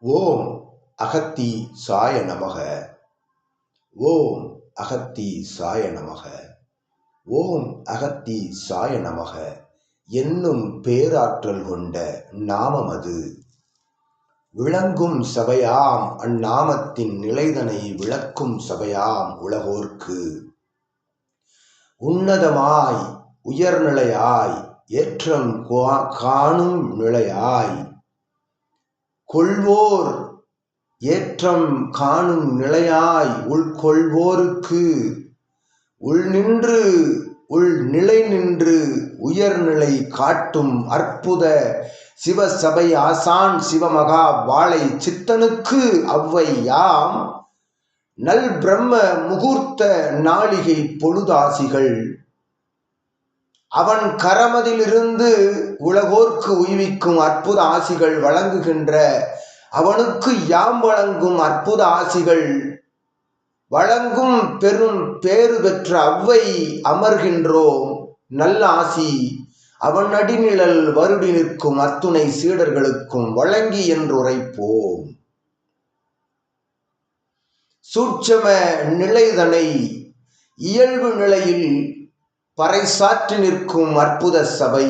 ஓம் அகத்தி சாய நமக. ஓம் அகத்தி சாய நமக. ஓம் அகத்தி சாய நமக என்னும் பேராற்றல் கொண்ட நாமம் அது. விளங்கும் சபையாம் அந்நாமத்தின் நிலைதனை விளக்கும் சபையாம் உலகோர்க்கு. உன்னதமாய் உயர்நிலையாய் ஏற்றம் காணும் நிலையாய் கொள்வோர் ஏற்றம் காணும் நிலையாய் உள்கொள்வோருக்கு உள்நிலை நின்று உயர்நிலை காட்டும் அற்புத சிவசபை ஆசான் சிவமகா வாழை சித்தனுக்கு அவ்வை யாம் நல் பிரம்ம முகூர்த்த நாளிகை பொழுதாசிகள். அவன் கரமதிலிருந்து உலகோர்க்கு உய்விக்கும் அற்புத ஆசிகள் வழங்குகின்ற அவனுக்கு யாம் வழங்கும் அற்புத ஆசிகள் வழங்கும் பெரும் பேறு பெற்ற அவ்வை அமர்கின்றோம். நல்ல ஆசி அவன் அடிநிழல் வருடி நிற்கும் அத்துணை சீடர்களுக்கும் வழங்கி என்றுரைப்போம். சூட்சம நிலைதனை இயல்பு நிலையில் பறைசாற்றி நிற்கும் அற்புத சபை.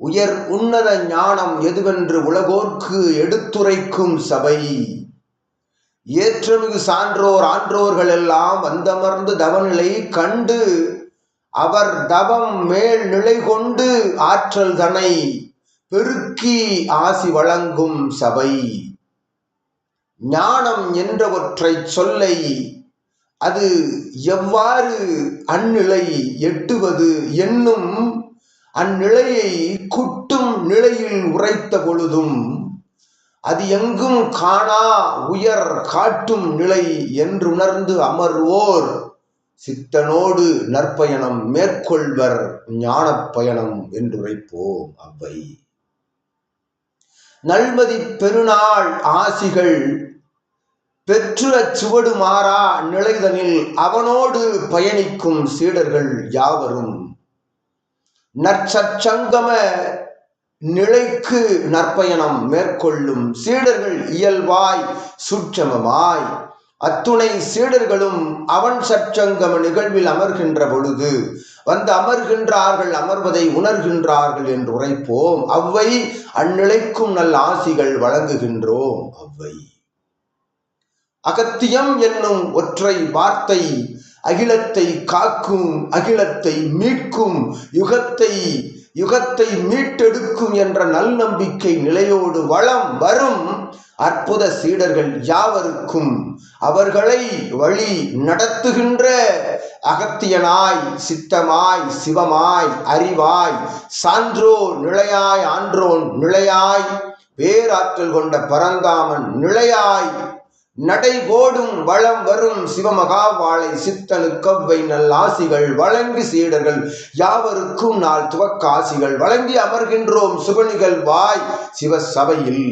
உயர் உன்னத ஞானம் எதுவென்று உலகோர்க்கு எடுத்துரைக்கும் சபை. ஏற்றமிகு சான்றோர் ஆன்றோர்கள் எல்லாம் வந்தமர்ந்து தவநிலை கண்டு அவர் தவம் மேல் நிலை கொண்டு ஆற்றல் தனை பெருக்கி ஆசி வழங்கும் சபை. ஞானம் என்ற ஒற்றை சொல்லை அது எவ்வாறு அந்நிலை எட்டுவது என்னும் அந்நிலையை குட்டும் நிலையில் உரைத்த பொழுதும் அது எங்கும் காணா உயர் காட்டும் நிலை என்றுணர்ந்து அமர்வோர் சித்தனோடு நற்பயணம் மேற்கொள்வர் ஞானப் பயணம் என்றுரைப்போம் அவ்வை. நல்மதி பெருநாள் ஆசிகள் பெற்ற சுவடு மாறா நிலைதனில் அவனோடு பயணிக்கும் சீடர்கள் யாவரும் நற்சங்கம நிலைக்கு நற்பயணம் மேற்கொள்ளும் சீடர்கள் இயல்பாய் சூட்சமமாய் அத்துணை சீடர்களும் அவன் சற்சங்கம நிகழ்வில் அமர்கின்ற பொழுது வந்து அமர்கின்றார்கள், அமர்வதை உணர்கின்றார்கள் என்று உரைப்போம் அவ்வை. அந்நிலைக்கும் நல்ல ஆசிகள் வழங்குகின்றோம் அவ்வை. அகத்தியம் என்னும் ஒற்றை வார்த்தை அகிலத்தை காக்கும், அகிலத்தை மீட்கும், யுகத்தை மீட்டெடுக்கும் என்ற நல்நம்பிக்கை நிலையோடு வளம் வரும் அற்புத சீடர்கள் யாவருக்கும் அவர்களை வழி நடத்துகின்ற அகத்தியனாய் சித்தமாய் சிவமாய் அறிவாய் சான்றோர் நிலையாய் ஆன்றோன் நிலையாய் பேராற்றல் கொண்ட பரந்தாமன் நிலையாய் நடைபோடும் வளம் வரும் சிவமகா வாழை சித்தனுக்கவ்வை நல்லாசிகள் வழங்கி சீடர்கள் யாவருக்கும் நாள் துவக்க ஆசிகள் வழங்கி அமர்கின்றோம் சுபநிகழ்வாய் சிவசபையில்.